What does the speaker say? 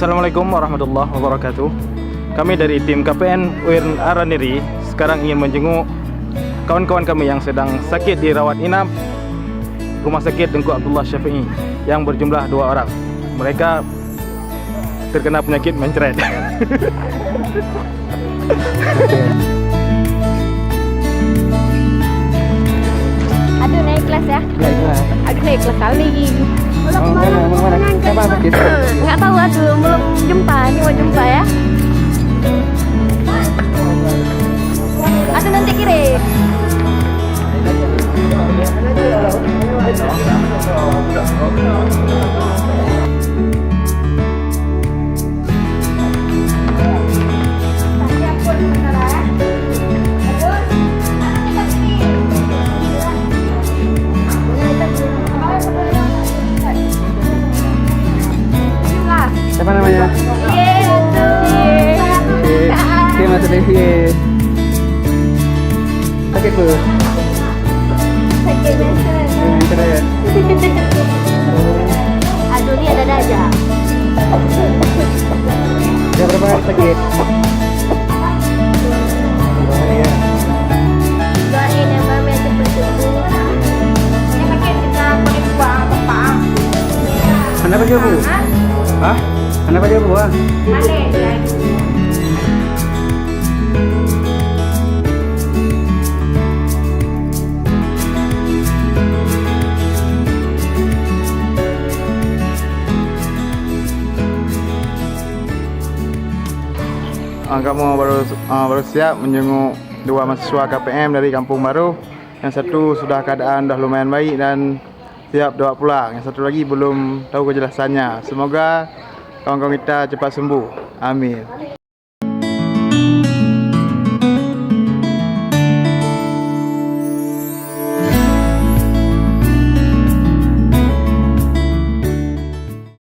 Assalamualaikum warahmatullahi wabarakatuh. Kami dari tim KPN UIN Araniri sekarang ingin menjenguk kawan-kawan kami yang sedang sakit di rawat inap Rumah Sakit Tengku Abdullah Syafi'i yang berjumlah 2 orang. Mereka terkena penyakit mencret. Aduh, naik kelas ya? Naik kelas. Aduh, naik kelas kali. Mana? Siapa sakit? Nggak tahu, aduh, belum jumpa. Ini mau jumpa ya? Aduh, nanti kirim. Siapa namanya? Oke, Mas Devi. Sakit bu? Sakit biasa. Biasa ya? Aduh, dia ada aja. Sudah berapa hari sakit? Berapa hari ya? Doain ya, Mami, yang cepat sembuh. Ini sakit kita boleh buang apa? Kenapa dia bu? Hah? Kenapa dia bu? Mana ya? Kamu baru siap menjenguk 2 mahasiswa KPM dari Kampung Baru. Yang satu sudah keadaan dah lumayan baik dan siap dibawa pulang. Yang satu lagi belum tahu kejelasannya. Semoga kawan-kawan kita cepat sembuh. Amin.